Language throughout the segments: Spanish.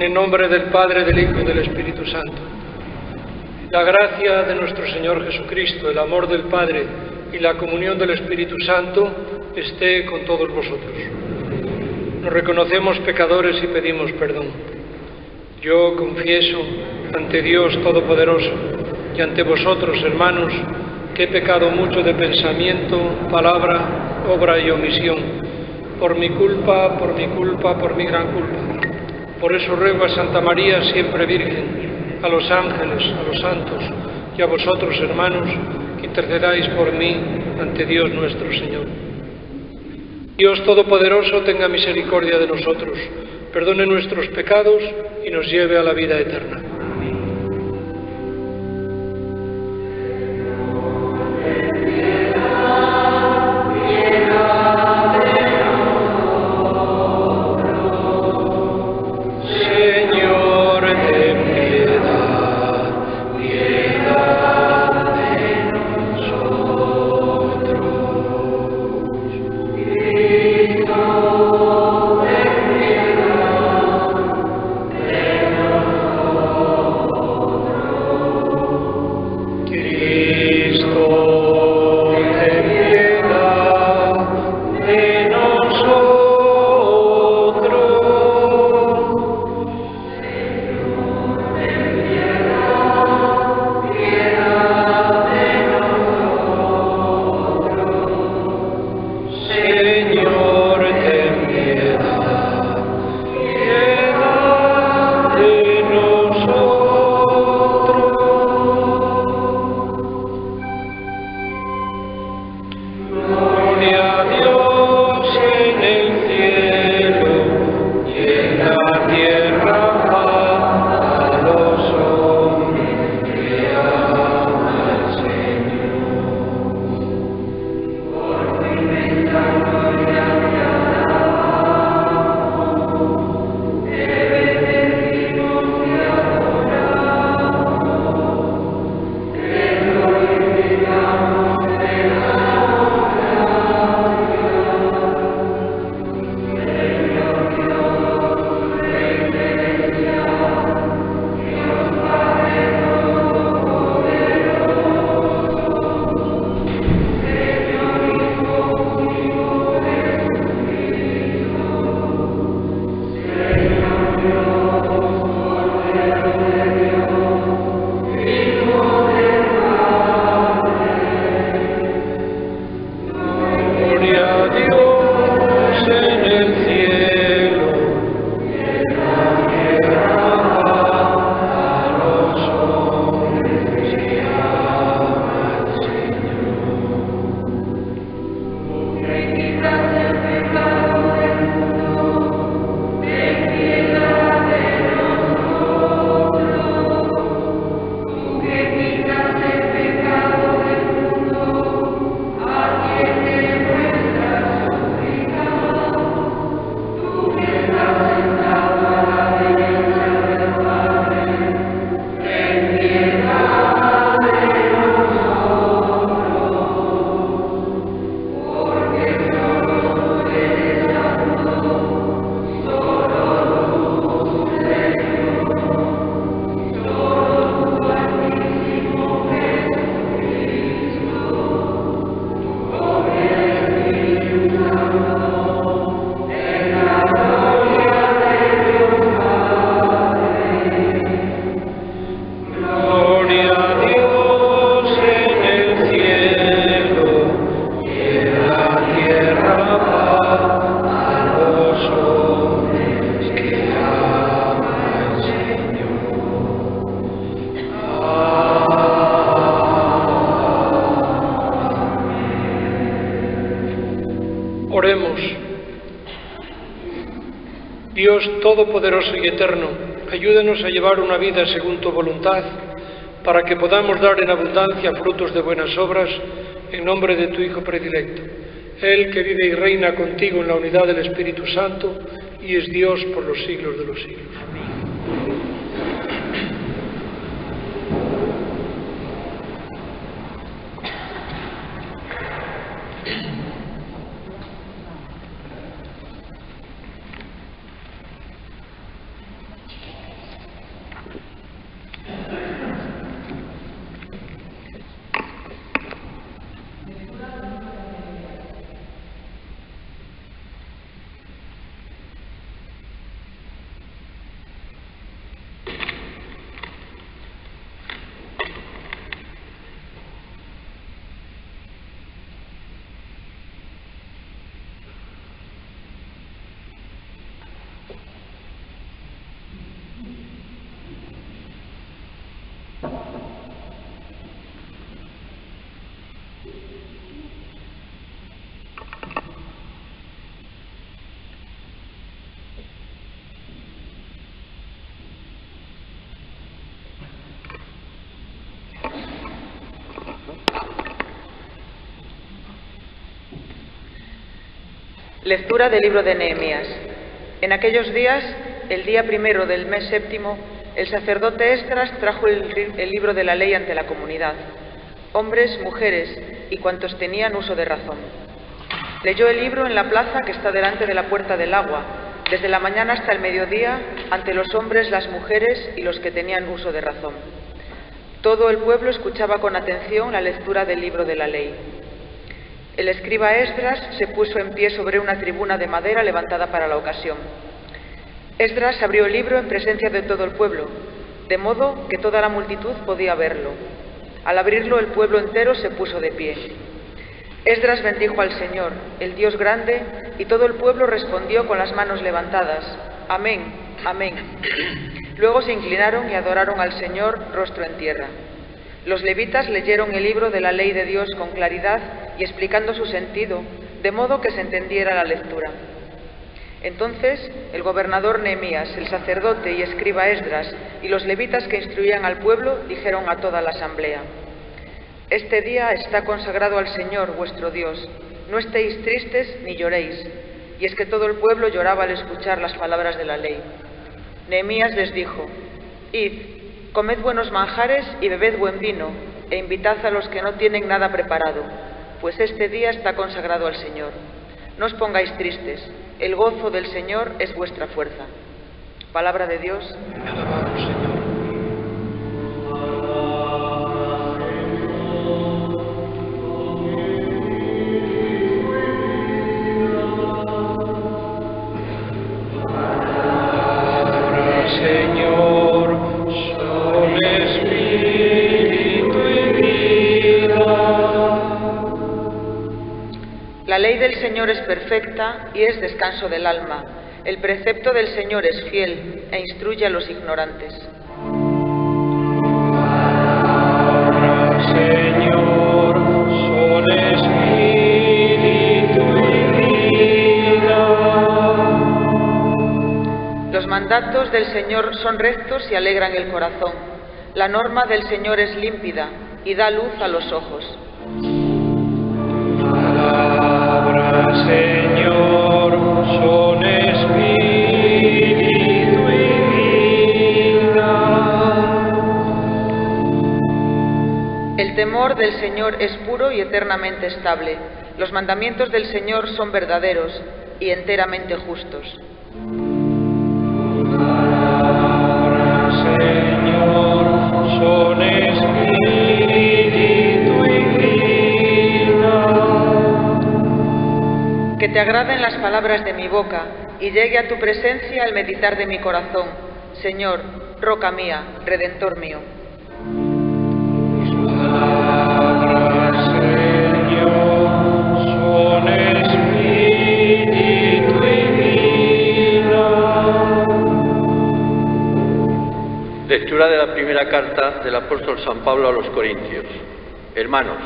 En el nombre del Padre, del Hijo y del Espíritu Santo. La gracia de nuestro Señor Jesucristo, el amor del Padre y la comunión del Espíritu Santo esté con todos vosotros. Nos reconocemos pecadores y pedimos perdón. Yo confieso ante Dios Todopoderoso y ante vosotros, hermanos, que he pecado mucho de pensamiento, palabra, obra y omisión, por mi culpa, por mi gran culpa. Por eso ruego a Santa María, siempre Virgen, a los ángeles, a los santos y a vosotros, hermanos, que intercedáis por mí ante Dios nuestro Señor. Dios Todopoderoso tenga misericordia de nosotros, perdone nuestros pecados y nos lleve a la vida eterna. Oremos. Dios Todopoderoso y Eterno, ayúdanos a llevar una vida según tu voluntad, para que podamos dar en abundancia frutos de buenas obras, en nombre de tu Hijo predilecto, Él que vive y reina contigo en la unidad del Espíritu Santo, y es Dios por los siglos de los siglos. Lectura del libro de Nehemías. En aquellos días, el día primero del mes séptimo, el sacerdote Esdras trajo el libro de la ley ante la comunidad, hombres, mujeres y cuantos tenían uso de razón. Leyó el libro en la plaza que está delante de la puerta del agua, desde la mañana hasta el mediodía, ante los hombres, las mujeres y los que tenían uso de razón. Todo el pueblo escuchaba con atención la lectura del libro de la ley. El escriba Esdras se puso en pie sobre una tribuna de madera levantada para la ocasión. Esdras abrió el libro en presencia de todo el pueblo, de modo que toda la multitud podía verlo. Al abrirlo, el pueblo entero se puso de pie. Esdras bendijo al Señor, el Dios grande, y todo el pueblo respondió con las manos levantadas: Amén, amén. Luego se inclinaron y adoraron al Señor rostro en tierra. Los levitas leyeron el libro de la ley de Dios con claridad y explicando su sentido, de modo que se entendiera la lectura. Entonces el gobernador Nehemías, el sacerdote y escriba Esdras y los levitas que instruían al pueblo dijeron a toda la asamblea: Este día está consagrado al Señor vuestro Dios, no estéis tristes ni lloréis. Y es que todo el pueblo lloraba al escuchar las palabras de la ley. Nehemías les dijo: Id, comed buenos manjares y bebed buen vino, e invitad a los que no tienen nada preparado, pues este día está consagrado al Señor. No os pongáis tristes, el gozo del Señor es vuestra fuerza. Palabra de Dios. Alabado, Señor. La ley del Señor es perfecta y es descanso del alma. El precepto del Señor es fiel e instruye a los ignorantes. Señor, son espíritu y vida. Los mandatos del Señor son rectos y alegran el corazón. La norma del Señor es límpida y da luz a los ojos. Señor, son espíritu y vida. El temor del Señor es puro y eternamente estable. Los mandamientos del Señor son verdaderos y enteramente justos. Señor, son espíritu y vida. Que te agraden las palabras de mi boca y llegue a tu presencia el meditar de mi corazón, Señor, roca mía, redentor mío. Palabras, Señor, son espíritu y vida. Lectura de la primera carta del apóstol San Pablo a los Corintios. Hermanos,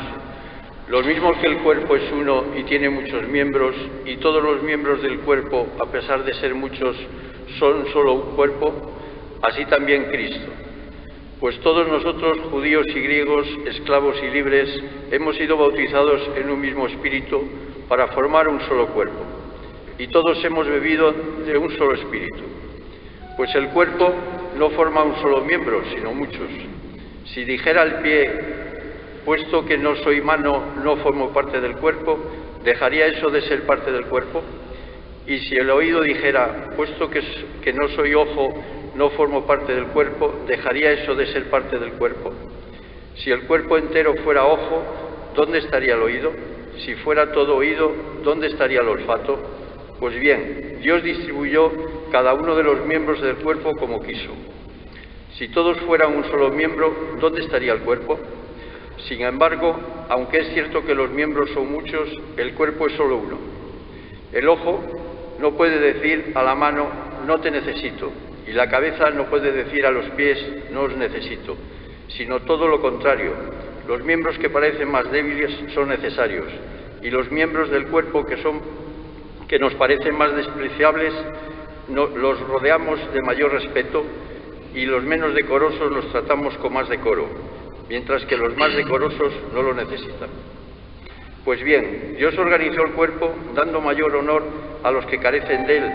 Lo mismo que el cuerpo es uno y tiene muchos miembros, y todos los miembros del cuerpo, a pesar de ser muchos, son solo un cuerpo, así también Cristo. Pues todos nosotros, judíos y griegos, esclavos y libres, hemos sido bautizados en un mismo espíritu para formar un solo cuerpo. Y todos hemos bebido de un solo espíritu. Pues el cuerpo no forma un solo miembro, sino muchos. Si dijera el pie, puesto que no soy mano, no formo parte del cuerpo, ¿dejaría eso de ser parte del cuerpo? Y si el oído dijera, puesto que no soy ojo, no formo parte del cuerpo, ¿dejaría eso de ser parte del cuerpo? Si el cuerpo entero fuera ojo, ¿dónde estaría el oído? Si fuera todo oído, ¿dónde estaría el olfato? Pues bien, Dios distribuyó cada uno de los miembros del cuerpo como quiso. Si todos fueran un solo miembro, ¿dónde estaría el cuerpo? Sin embargo, aunque es cierto que los miembros son muchos, el cuerpo es solo uno. El ojo no puede decir a la mano, no te necesito, y la cabeza no puede decir a los pies, no os necesito, sino todo lo contrario. Los miembros que parecen más débiles son necesarios, y los miembros del cuerpo que nos parecen más despreciables los rodeamos de mayor respeto, y los menos decorosos los tratamos con más decoro, mientras que los más decorosos no lo necesitan. Pues bien, Dios organizó el cuerpo dando mayor honor a los que carecen de él,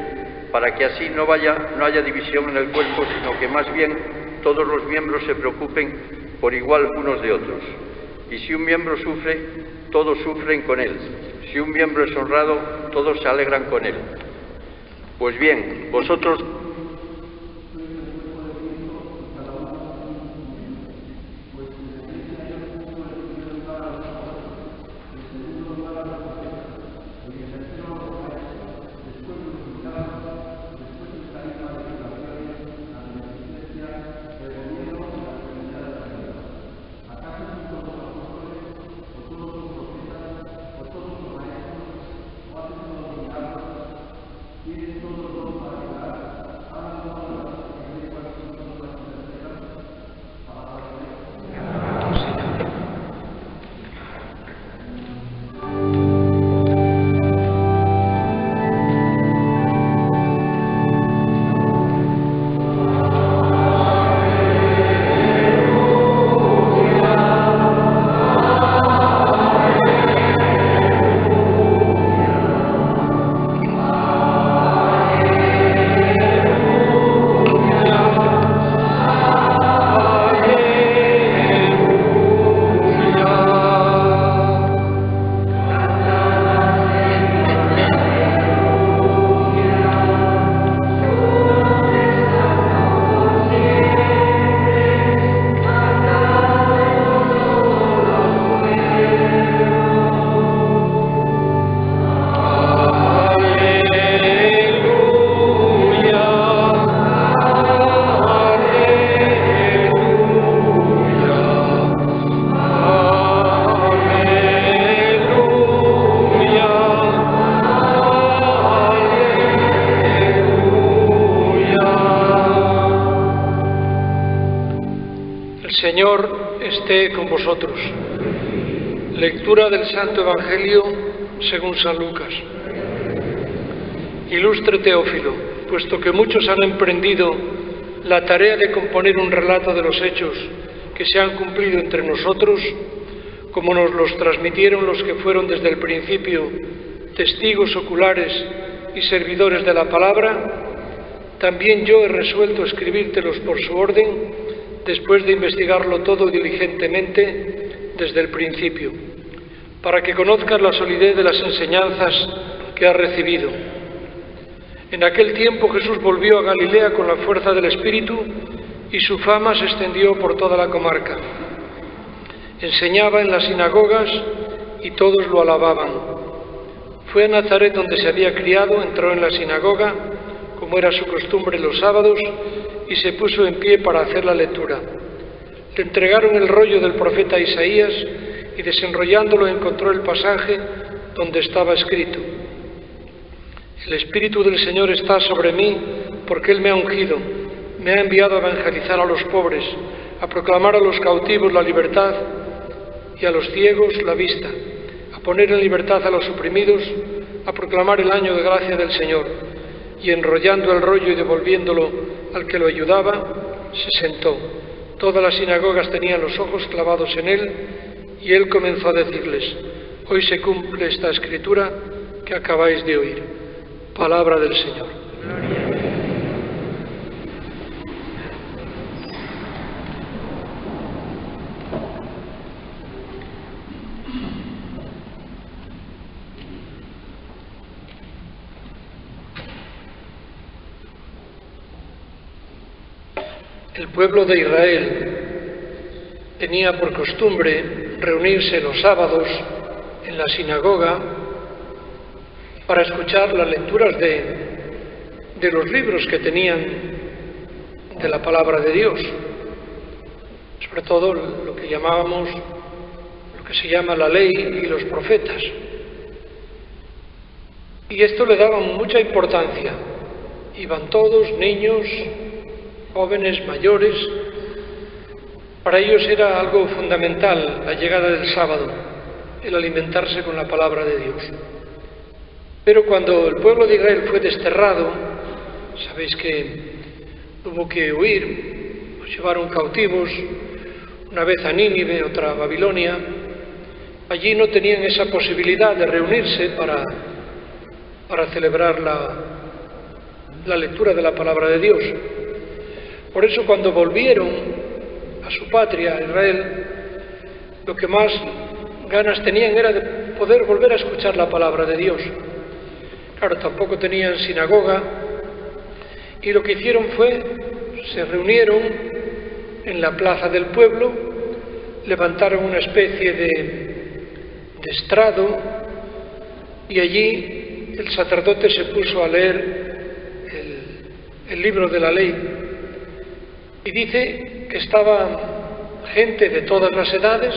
para que así no haya división en el cuerpo, sino que más bien todos los miembros se preocupen por igual unos de otros. Y si un miembro sufre, todos sufren con él. Si un miembro es honrado, todos se alegran con él. Pues bien, vosotros Señor esté con vosotros. Lectura del Santo Evangelio según San Lucas. Ilustre Teófilo, puesto que muchos han emprendido la tarea de componer un relato de los hechos que se han cumplido entre nosotros, como nos los transmitieron los que fueron desde el principio testigos oculares y servidores de la palabra, también yo he resuelto escribírtelos por su orden, después de investigarlo todo diligentemente desde el principio, para que conozcas la solidez de las enseñanzas que has recibido. En aquel tiempo Jesús volvió a Galilea con la fuerza del Espíritu y su fama se extendió por toda la comarca. Enseñaba en las sinagogas y todos lo alababan. Fue a Nazaret, donde se había criado, entró en la sinagoga, como era su costumbre los sábados, y se puso en pie para hacer la lectura. Le entregaron el rollo del profeta Isaías y desenrollándolo encontró el pasaje donde estaba escrito: El Espíritu del Señor está sobre mí porque Él me ha ungido, me ha enviado a evangelizar a los pobres, a proclamar a los cautivos la libertad y a los ciegos la vista, poner en libertad a los oprimidos, a proclamar el año de gracia del Señor. Y enrollando el rollo y devolviéndolo al que lo ayudaba, se sentó. Todas las sinagogas tenían los ojos clavados en él, y él comenzó a decirles: hoy se cumple esta escritura que acabáis de oír. Palabra del Señor. El pueblo de Israel tenía por costumbre reunirse los sábados en la sinagoga para escuchar las lecturas de los libros que tenían de la palabra de Dios, sobre todo lo que se llama la ley y los profetas. Y esto le daba mucha importancia. Iban todos, niños, jóvenes, mayores. Para ellos era algo fundamental la llegada del sábado, el alimentarse con la palabra de Dios. Pero cuando el pueblo de Israel fue desterrado, sabéis que tuvo que huir, los llevaron cautivos, una vez a Nínive, otra a Babilonia. Allí no tenían esa posibilidad de reunirse para celebrar la lectura de la palabra de Dios. Por eso cuando volvieron a su patria, a Israel, lo que más ganas tenían era de poder volver a escuchar la palabra de Dios. Claro, tampoco tenían sinagoga, y lo que hicieron fue, se reunieron en la plaza del pueblo, levantaron una especie de estrado, y allí el sacerdote se puso a leer el libro de la ley. Y dice que estaba gente de todas las edades,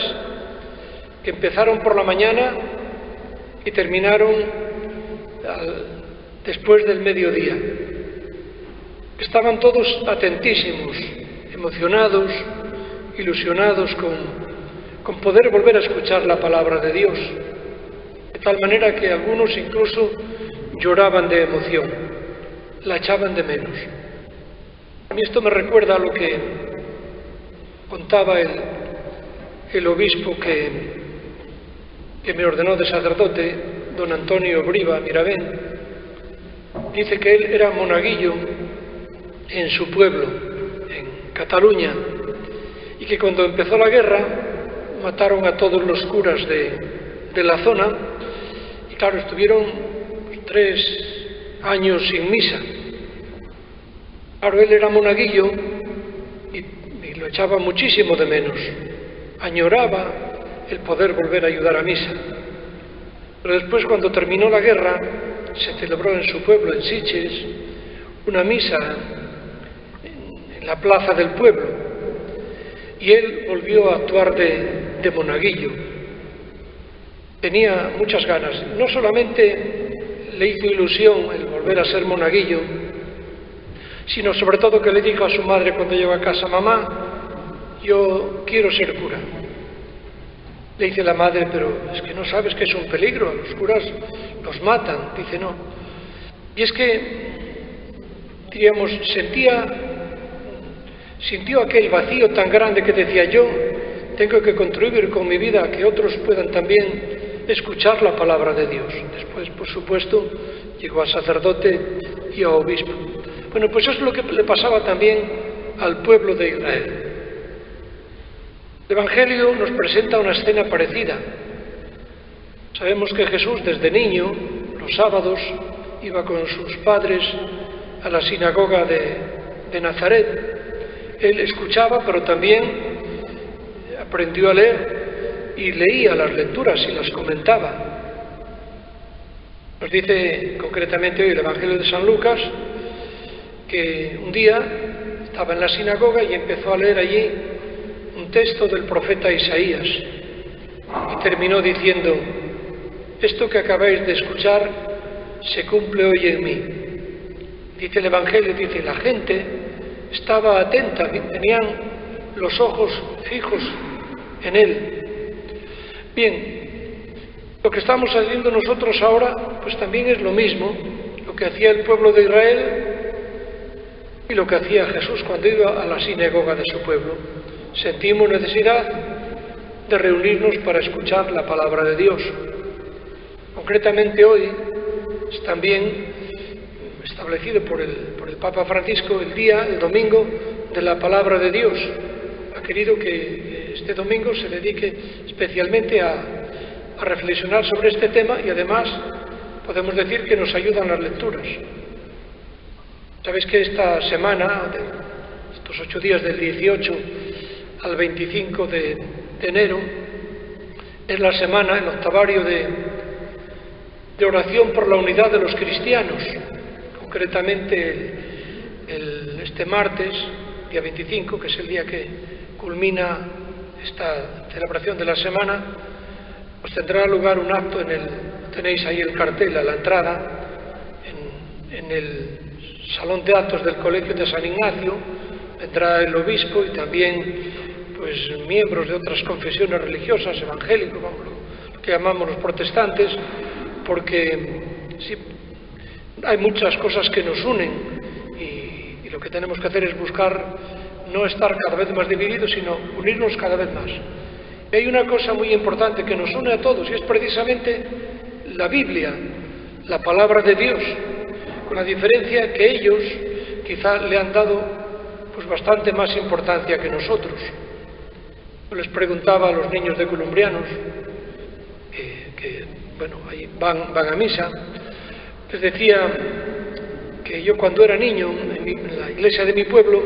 que empezaron por la mañana y terminaron después del mediodía. Estaban todos atentísimos, emocionados, ilusionados con poder volver a escuchar la palabra de Dios, de tal manera que algunos incluso lloraban de emoción, la echaban de menos. A mí esto me recuerda a lo que contaba el obispo que me ordenó de sacerdote, don Antonio Briva Miravén. Dice que él era monaguillo en su pueblo, en Cataluña, y que cuando empezó la guerra mataron a todos los curas de la zona, y claro, estuvieron 3 años sin misa. Claro, él era monaguillo y lo echaba muchísimo de menos. Añoraba el poder volver a ayudar a misa. Pero después, cuando terminó la guerra, se celebró en su pueblo, en Sitges, una misa en la plaza del pueblo. Y él volvió a actuar de monaguillo. Tenía muchas ganas. No solamente le hizo ilusión el volver a ser monaguillo, sino sobre todo que le dijo a su madre cuando llegó a casa: mamá, yo quiero ser cura. Le dice la madre: pero es que no sabes que es un peligro, a los curas los matan. Dice: no. Y es que, diríamos, sintió aquel vacío tan grande que decía: yo tengo que contribuir con mi vida a que otros puedan también escuchar la palabra de Dios. Después, por supuesto, llegó a sacerdote y a obispo. Bueno, pues eso es lo que le pasaba también al pueblo de Israel. El Evangelio nos presenta una escena parecida. Sabemos que Jesús, desde niño, los sábados, iba con sus padres a la sinagoga de Nazaret. Él escuchaba, pero también aprendió a leer y leía las lecturas y las comentaba. Nos dice concretamente hoy el Evangelio de San Lucas que un día estaba en la sinagoga y empezó a leer allí un texto del profeta Isaías y terminó diciendo: esto que acabáis de escuchar se cumple hoy en mí. Dice el Evangelio, dice, la gente estaba atenta, tenían los ojos fijos en él. Bien, Lo que estamos haciendo nosotros ahora, pues también es lo mismo, lo que hacía el pueblo de Israel y lo que hacía Jesús cuando iba a la sinagoga de su pueblo. Sentimos necesidad de reunirnos para escuchar la palabra de Dios. Concretamente hoy es también establecido por el Papa Francisco el domingo de la palabra de Dios. Ha querido que este domingo se dedique especialmente a reflexionar sobre este tema y además podemos decir que nos ayudan las lecturas. Sabéis que esta semana, estos 8 días del 18 al 25 de enero, es la semana, el octavario de oración por la unidad de los cristianos. Concretamente este martes, día 25, que es el día que culmina esta celebración de la semana, pues tendrá lugar un acto tenéis ahí el cartel a la entrada, en el salón de actos del Colegio de San Ignacio. Vendrá el obispo y también pues miembros de otras confesiones religiosas, evangélicos, lo que llamamos los protestantes, porque sí, hay muchas cosas que nos unen y lo que tenemos que hacer es buscar no estar cada vez más divididos, sino unirnos cada vez más. Y hay una cosa muy importante que nos une a todos y es precisamente la Biblia, la palabra de Dios, con la diferencia que ellos quizá le han dado pues bastante más importancia que nosotros. Yo les preguntaba a los niños de columbrianos que bueno, ahí van a misa, les decía que yo cuando era niño en la iglesia de mi pueblo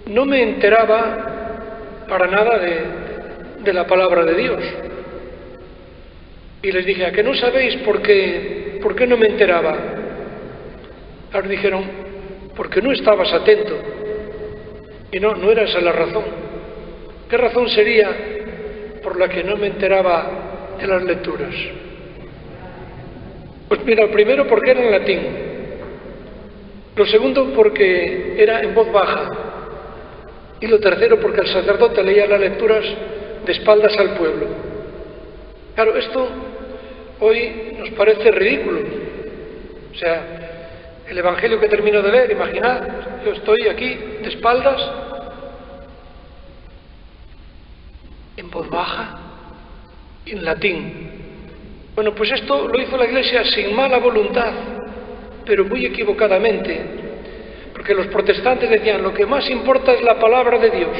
no me enteraba para nada de la palabra de Dios. Y les dije, ¿a que no sabéis por qué no me enteraba? Ahora dijeron, porque no estabas atento. Y no era esa la razón. ¿Qué razón sería por la que no me enteraba de las lecturas? Pues mira, lo primero porque era en latín. Lo segundo porque era en voz baja. Y lo tercero porque el sacerdote leía las lecturas de espaldas al pueblo. Claro, esto hoy nos parece ridículo. O sea, el Evangelio que termino de leer, imaginad, yo estoy aquí de espaldas, en voz baja, en latín. Bueno, pues esto lo hizo la Iglesia sin mala voluntad, pero muy equivocadamente, porque los protestantes decían, lo que más importa es la palabra de Dios.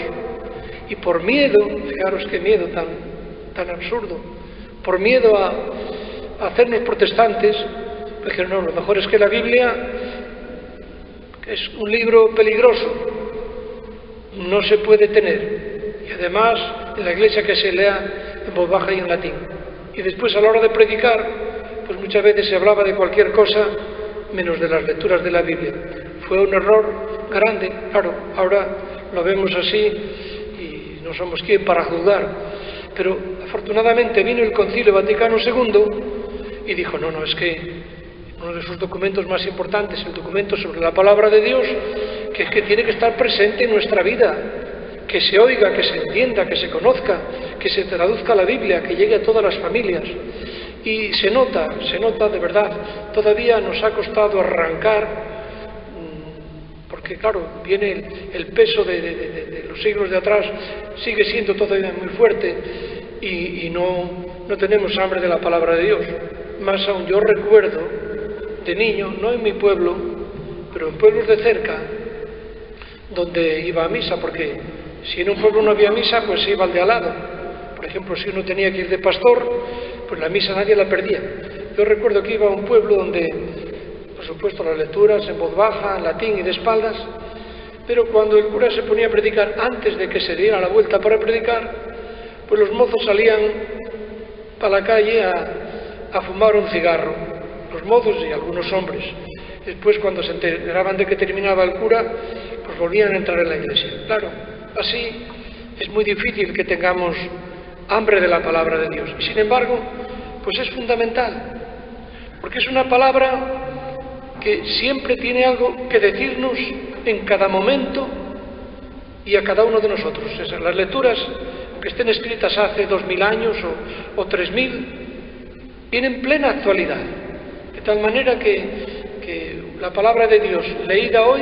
Y por miedo, fijaros qué miedo tan absurdo, por miedo a hacernos protestantes, dijeron, no, lo mejor es que la Biblia es un libro peligroso, no se puede tener, y además en la Iglesia que se lea en voz baja y en latín. Y después a la hora de predicar, pues muchas veces se hablaba de cualquier cosa menos de las lecturas de la Biblia. Fue un error grande, claro, ahora lo vemos así y no somos quien para juzgar, pero afortunadamente vino el Concilio Vaticano II y dijo, no, es que uno de sus documentos más importantes, el documento sobre la palabra de Dios, que es que tiene que estar presente en nuestra vida, que se oiga, que se entienda, que se conozca, que se traduzca la Biblia, que llegue a todas las familias. Y se nota de verdad, todavía nos ha costado arrancar, porque claro, viene el peso de los siglos de atrás, sigue siendo todavía muy fuerte y no tenemos hambre de la palabra de Dios. Más aún, yo recuerdo de niño, no en mi pueblo, pero en pueblos de cerca, donde iba a misa, porque si en un pueblo no había misa, pues se iba al de al lado. Por ejemplo, si uno tenía que ir de pastor, pues la misa nadie la perdía. Yo recuerdo que iba a un pueblo donde, por supuesto, las lecturas en voz baja, en latín y de espaldas, pero cuando el cura se ponía a predicar, antes de que se diera la vuelta para predicar, pues los mozos salían para la calle a fumar un cigarro, los mozos y algunos hombres. Después, cuando se enteraban de que terminaba el cura, pues volvían a entrar en la iglesia. Claro, así es muy difícil que tengamos hambre de la palabra de Dios. Y sin embargo, pues es fundamental, porque es una palabra que siempre tiene algo que decirnos en cada momento y a cada uno de nosotros. Las lecturas, que estén escritas hace 2000 años o 3000, viene en plena actualidad, de tal manera que la palabra de Dios leída hoy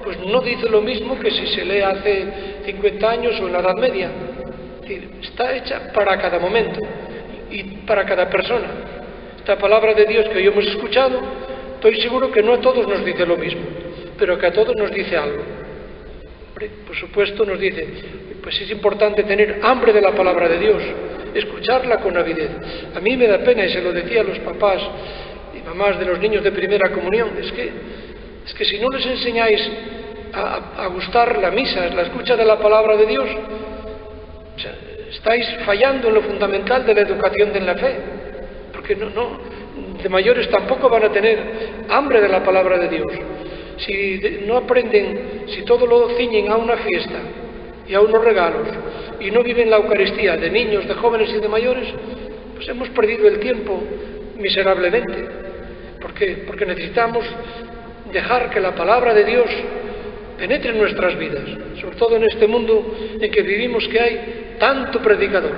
pues no dice lo mismo que si se lee hace 50 años o en la Edad Media. Es decir, está hecha para cada momento y para cada persona. Esta palabra de Dios que hoy hemos escuchado, estoy seguro que no a todos nos dice lo mismo, pero que a todos nos dice algo. Por supuesto nos dice, pues es importante tener hambre de la palabra de Dios, escucharla con avidez. A mí me da pena, y se lo decía a los papás y mamás de los niños de primera comunión, es que si no les enseñáis a gustar la misa, la escucha de la palabra de Dios, o sea, estáis fallando en lo fundamental de la educación de la fe, porque de mayores tampoco van a tener hambre de la palabra de Dios. Si no aprenden, si todo lo ciñen a una fiesta y a unos regalos y no viven la Eucaristía de niños, de jóvenes y de mayores, pues hemos perdido el tiempo miserablemente. ¿Por qué? Porque necesitamos dejar que la palabra de Dios penetre en nuestras vidas, sobre todo en este mundo en que vivimos, que hay tanto predicador.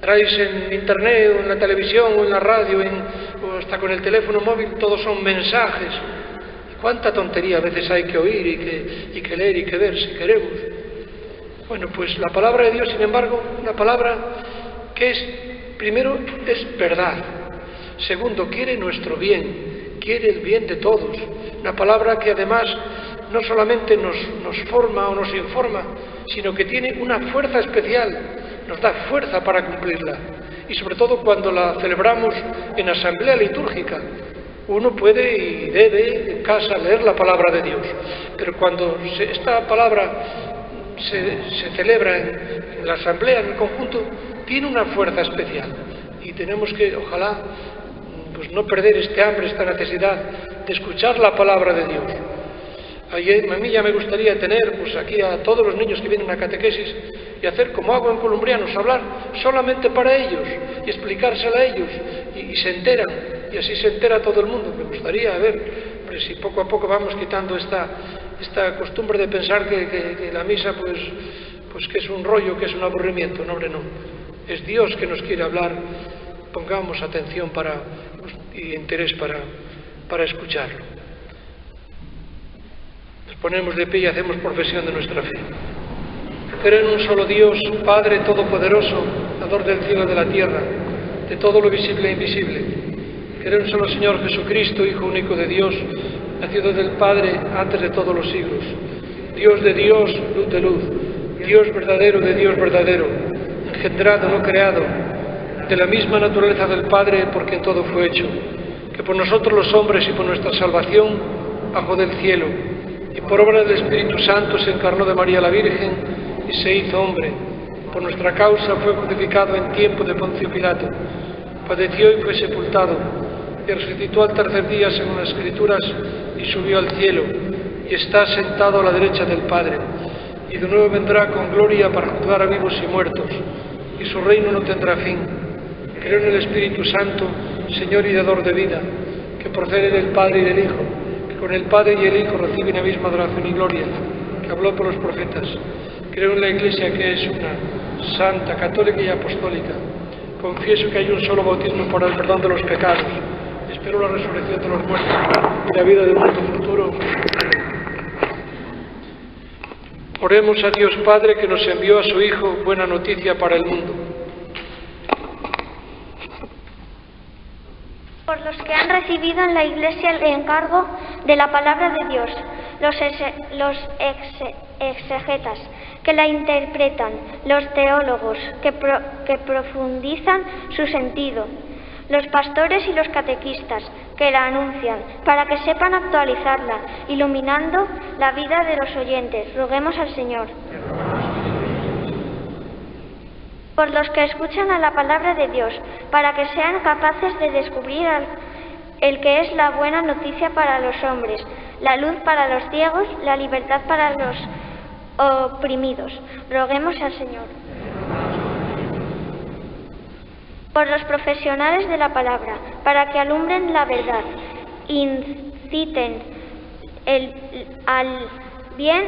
Traéis en internet o en la televisión o en la radio o hasta con el teléfono móvil, todos son mensajes. Cuánta tontería a veces hay que oír y que leer y que ver si queremos. Bueno, pues la palabra de Dios, sin embargo, una palabra que primero es verdad, segundo, quiere nuestro bien, quiere el bien de todos. Una palabra que además no solamente nos forma o nos informa, sino que tiene una fuerza especial, nos da fuerza para cumplirla. Y sobre todo cuando la celebramos en asamblea litúrgica. Uno puede y debe en casa leer la palabra de Dios, pero cuando esta palabra se celebra en la asamblea, en el conjunto, tiene una fuerza especial. Y tenemos que, ojalá, pues no perder este hambre, esta necesidad de escuchar la palabra de Dios. A mí ya me gustaría tener pues aquí a todos los niños que vienen a catequesis y hacer como hago en Columbrianos, hablar solamente para ellos y explicársela a ellos y se enteran, y así se entera todo el mundo. Me gustaría ver si poco a poco vamos quitando esta costumbre de pensar que la misa pues que es un rollo, que es un aburrimiento. No, hombre, no. Es Dios que nos quiere hablar. Pongamos atención y interés para escucharlo. Nos ponemos de pie y hacemos profesión de nuestra fe. Creo en un solo Dios, Padre Todopoderoso, Dador del cielo y de la tierra, de todo lo visible e invisible. Creo en un solo Señor Jesucristo, Hijo único de Dios, nacido del Padre antes de todos los siglos. Dios de Dios, luz de luz, Dios verdadero de Dios verdadero, engendrado, no creado, de la misma naturaleza del Padre, por quien todo fue hecho, que por nosotros los hombres y por nuestra salvación bajó del cielo, y por obra del Espíritu Santo se encarnó de María la Virgen y se hizo hombre. Por nuestra causa fue crucificado en tiempo de Poncio Pilato, padeció y fue sepultado, y resucitó al tercer día según las Escrituras, y subió al cielo, y está sentado a la derecha del Padre, y de nuevo vendrá con gloria para juzgar a vivos y muertos, y su reino no tendrá fin. Creo en el Espíritu Santo, Señor y dador de vida, que procede del Padre y del Hijo, que con el Padre y el Hijo reciben la misma adoración y gloria, que habló por los profetas. Creo en la Iglesia, que es una, santa, católica y apostólica. Confieso que hay un solo bautismo para el perdón de los pecados. Espero la resurrección de los muertos y la vida del mundo futuro. Oremos a Dios Padre, que nos envió a su Hijo, buena noticia para el mundo. Por los que han recibido en la Iglesia el encargo de la palabra de Dios, los exegetas que la interpretan, los teólogos que profundizan su sentido, los pastores y los catequistas que la anuncian, para que sepan actualizarla, iluminando la vida de los oyentes. Roguemos al Señor. Por los que escuchan a la palabra de Dios, para que sean capaces de descubrir el que es la buena noticia para los hombres, la luz para los ciegos, la libertad para los oprimidos. Roguemos al Señor. Por los profesionales de la palabra, para que alumbren la verdad, inciten al bien,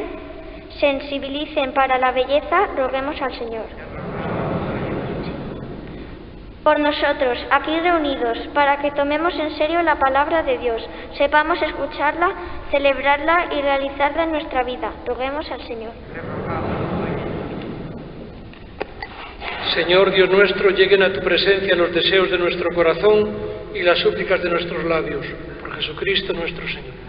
sensibilicen para la belleza. Roguemos al Señor. por nosotros, aquí reunidos, para que tomemos en serio la palabra de Dios, sepamos escucharla, celebrarla y realizarla en nuestra vida. Roguemos al Señor. Señor Dios nuestro, lleguen a tu presencia los deseos de nuestro corazón y las súplicas de nuestros labios. Por Jesucristo nuestro Señor.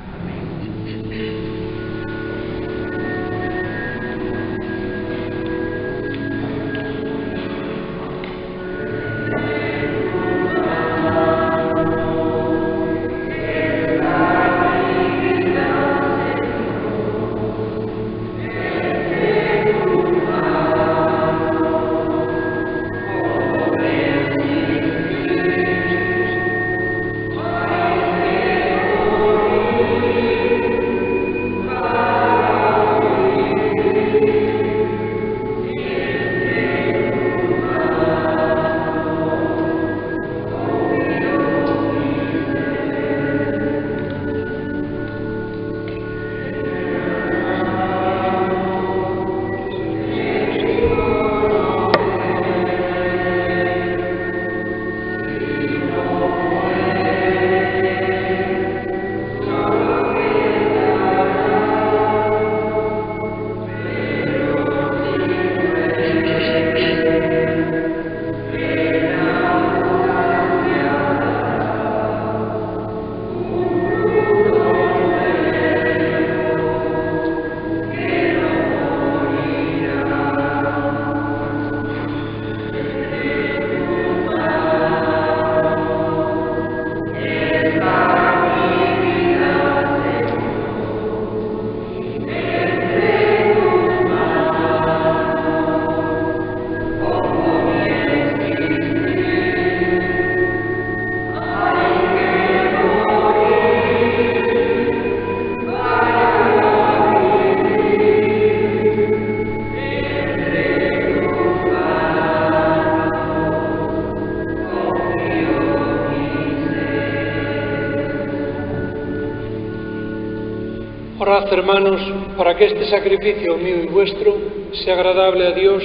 Orad, hermanos, para que este sacrificio mío y vuestro sea agradable a Dios,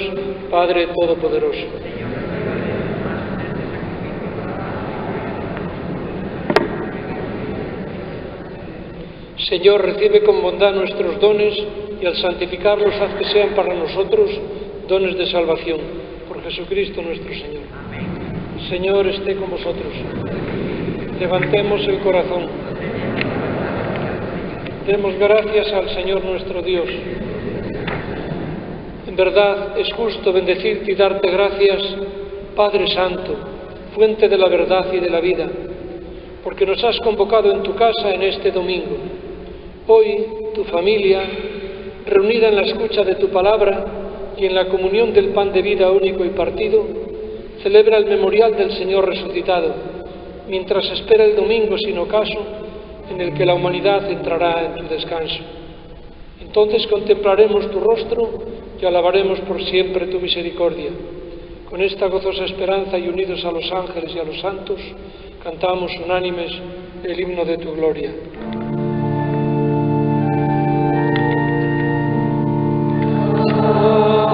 Padre Todopoderoso. Señor, recibe con bondad nuestros dones y al santificarlos haz que sean para nosotros dones de salvación. Por Jesucristo nuestro Señor. Señor, esté con vosotros. Levantemos el corazón. Demos gracias al Señor nuestro Dios. En verdad es justo bendecirte y darte gracias, Padre Santo, fuente de la verdad y de la vida, porque nos has convocado en tu casa en este domingo. Hoy, tu familia, reunida en la escucha de tu palabra y en la comunión del pan de vida único y partido, celebra el memorial del Señor resucitado, mientras espera el domingo sin ocaso, en el que la humanidad entrará en tu descanso. Entonces contemplaremos tu rostro y alabaremos por siempre tu misericordia. Con esta gozosa esperanza y unidos a los ángeles y a los santos, cantamos unánimes el himno de tu gloria. Gloria.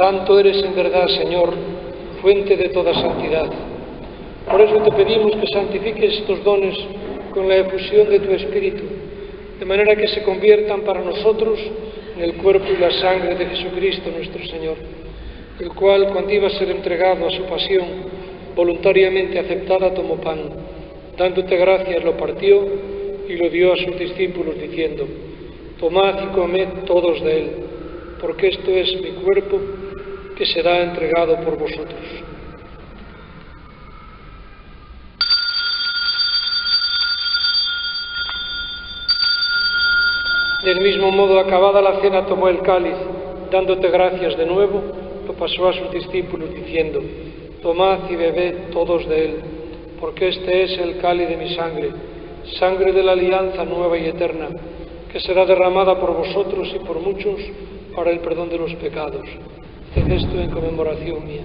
Santo eres en verdad, Señor, fuente de toda santidad. Por eso te pedimos que santifiques estos dones con la efusión de tu Espíritu, de manera que se conviertan para nosotros en el cuerpo y la sangre de Jesucristo nuestro Señor, el cual, cuando iba a ser entregado a su pasión, voluntariamente aceptada, tomó pan, dándote gracias, lo partió y lo dio a sus discípulos, diciendo: tomad y comed todos de él, porque esto es mi cuerpo, que será entregado por vosotros. Del mismo modo, acabada la cena, tomó el cáliz, dándote gracias de nuevo, lo pasó a sus discípulos, diciendo: tomad y bebed todos de él, porque este es el cáliz de mi sangre, sangre de la alianza nueva y eterna, que será derramada por vosotros y por muchos para el perdón de los pecados. Haced esto en conmemoración mía.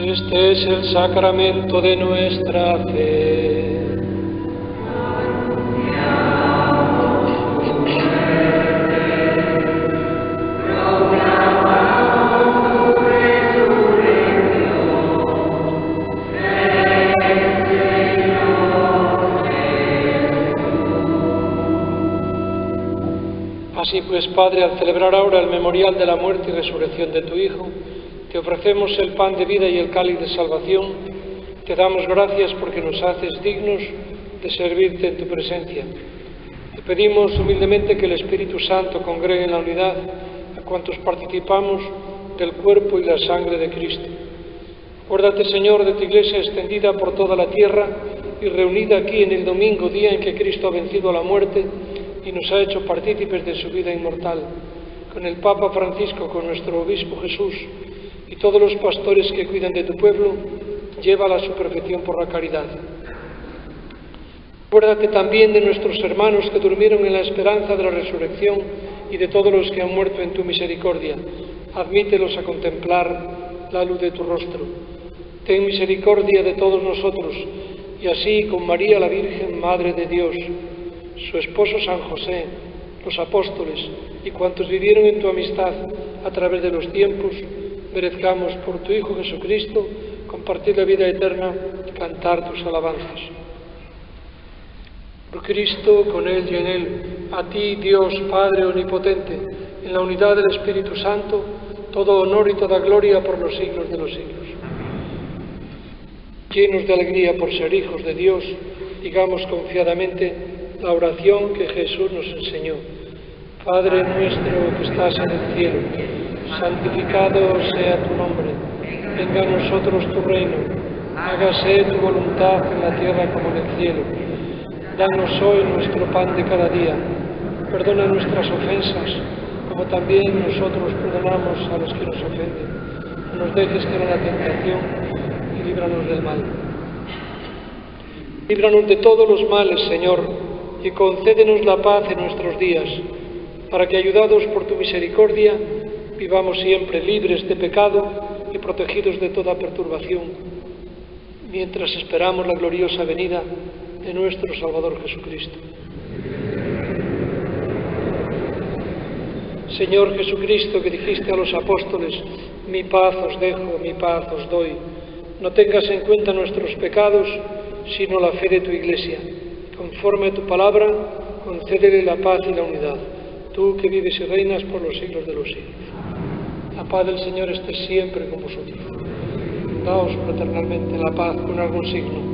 Este es el sacramento de nuestra fe. Así pues, Padre, al celebrar ahora el memorial de la muerte y resurrección de tu Hijo, te ofrecemos el pan de vida y el cáliz de salvación. Te damos gracias porque nos haces dignos de servirte en tu presencia. Te pedimos humildemente que el Espíritu Santo congregue en la unidad a cuantos participamos del cuerpo y la sangre de Cristo. Acuérdate, Señor, de tu Iglesia extendida por toda la tierra y reunida aquí en el domingo, día en que Cristo ha vencido a la muerte y nos ha hecho partícipes de su vida inmortal, con el Papa Francisco, con nuestro Obispo Jesús y todos los pastores que cuidan de tu pueblo, llévala a su perfección por la caridad. Acuérdate también de nuestros hermanos que durmieron en la esperanza de la resurrección y de todos los que han muerto en tu misericordia. Admítelos a contemplar la luz de tu rostro. Ten misericordia de todos nosotros, y así con María la Virgen, Madre de Dios, su esposo San José, los apóstoles y cuantos vivieron en tu amistad a través de los tiempos, merezcamos por tu Hijo Jesucristo compartir la vida eterna y cantar tus alabanzas. Por Cristo, con Él y en Él, a ti, Dios Padre Omnipotente, en la unidad del Espíritu Santo, todo honor y toda gloria por los siglos de los siglos. Llenos de alegría por ser hijos de Dios, digamos confiadamente la oración que Jesús nos enseñó. Padre nuestro que estás en el cielo, santificado sea tu nombre. Venga a nosotros tu reino. Hágase tu voluntad en la tierra como en el cielo. Danos hoy nuestro pan de cada día. Perdona nuestras ofensas, como también nosotros perdonamos a los que nos ofenden. No nos dejes caer en la tentación y líbranos del mal. Líbranos de todos los males, Señor, y concédenos la paz en nuestros días, para que, ayudados por tu misericordia, vivamos siempre libres de pecado y protegidos de toda perturbación, mientras esperamos la gloriosa venida de nuestro Salvador Jesucristo. Señor Jesucristo, que dijiste a los apóstoles: mi paz os dejo, mi paz os doy, no tengas en cuenta nuestros pecados, sino la fe de tu Iglesia. Conforme a tu palabra, concédele la paz y la unidad, tú que vives y reinas por los siglos de los siglos. La paz del Señor esté siempre con vosotros. Daos fraternalmente la paz con algún signo.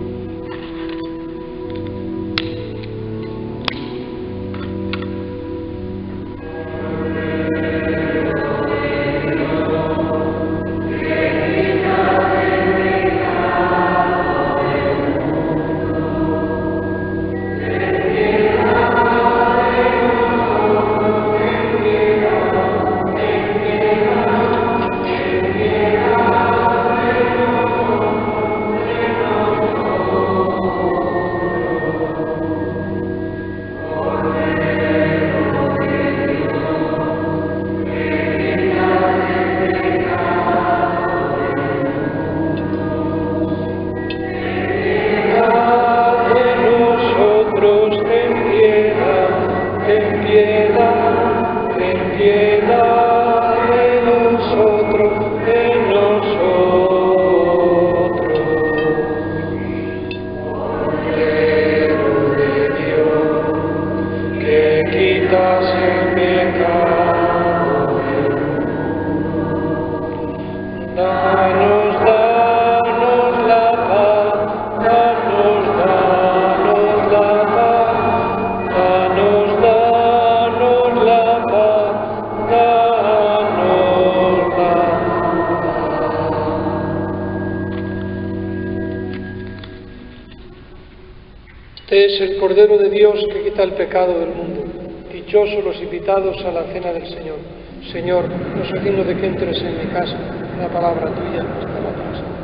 Este es el Cordero de Dios que quita el pecado del mundo. Dichosos los invitados a la cena del Señor. Señor, no soy digno de que entres en mi casa. La palabra tuya está la casa.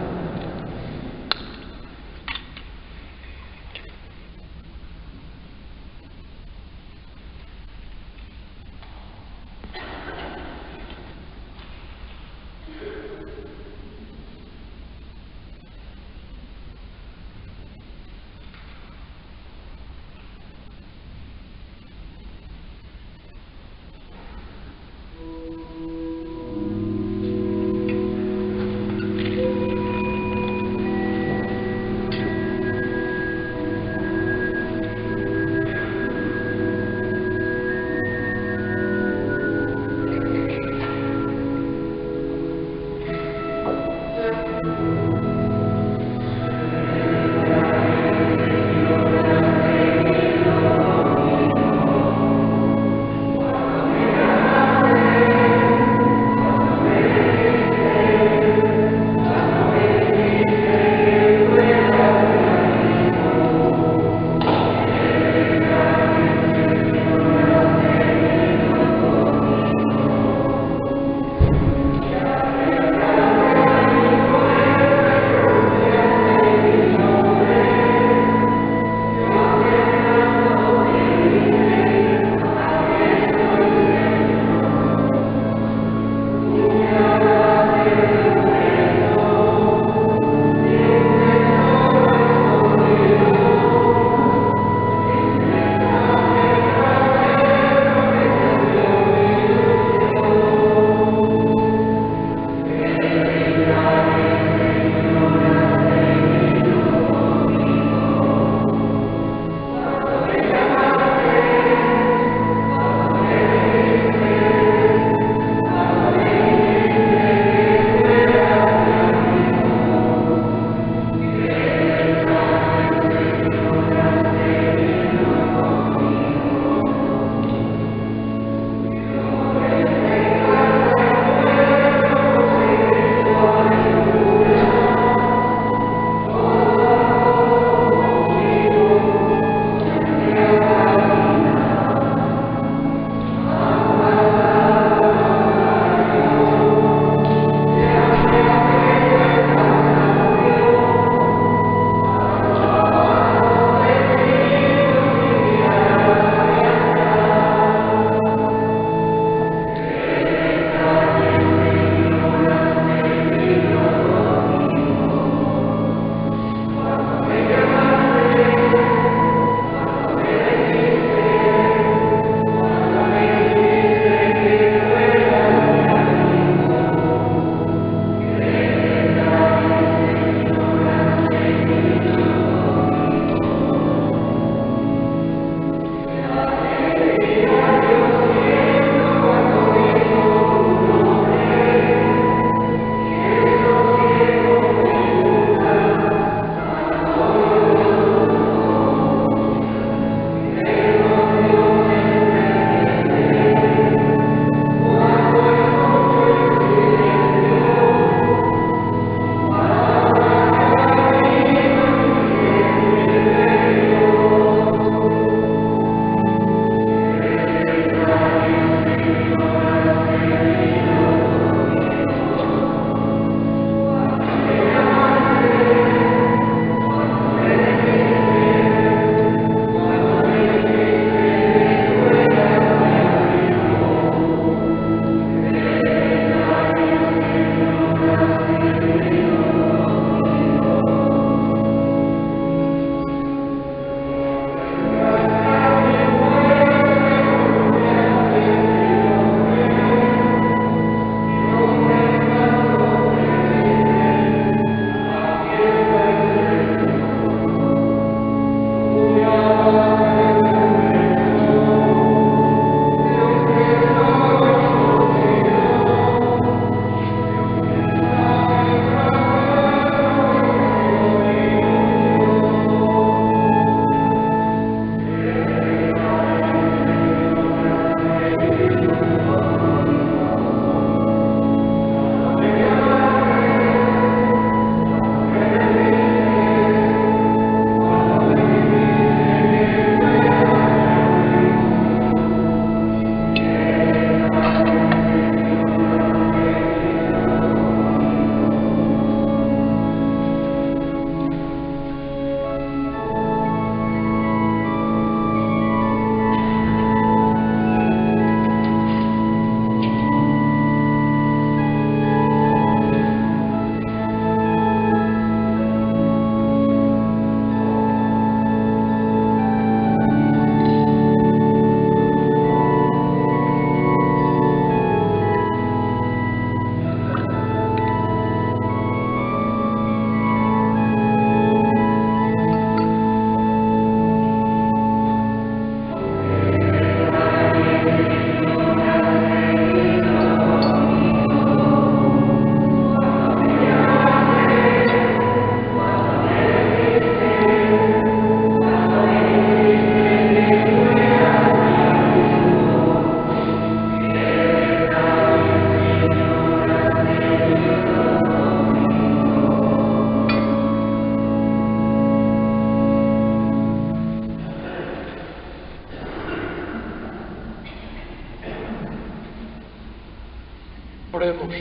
Oremos.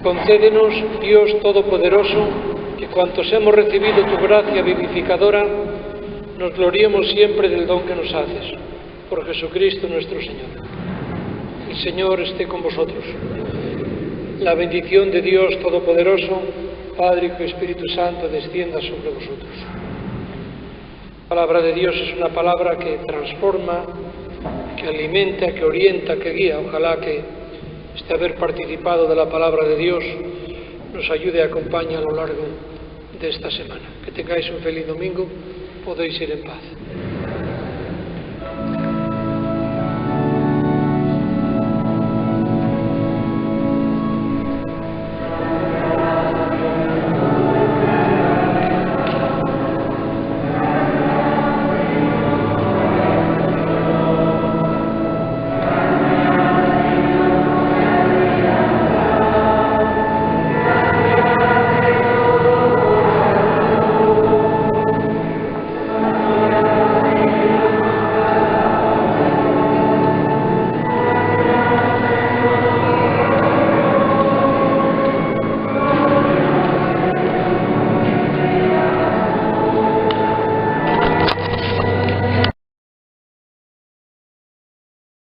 Concédenos, Dios Todopoderoso, que cuantos hemos recibido tu gracia vivificadora, nos gloriemos siempre del don que nos haces. Por Jesucristo nuestro Señor. El Señor esté con vosotros. La bendición de Dios Todopoderoso, Padre, Hijo y Espíritu Santo, descienda sobre vosotros. La palabra de Dios es una palabra que transforma, que alimenta, que orienta, que guía. Ojalá que este haber participado de la palabra de Dios nos ayude y acompañe a lo largo de esta semana. Que tengáis un feliz domingo, podéis ir en paz.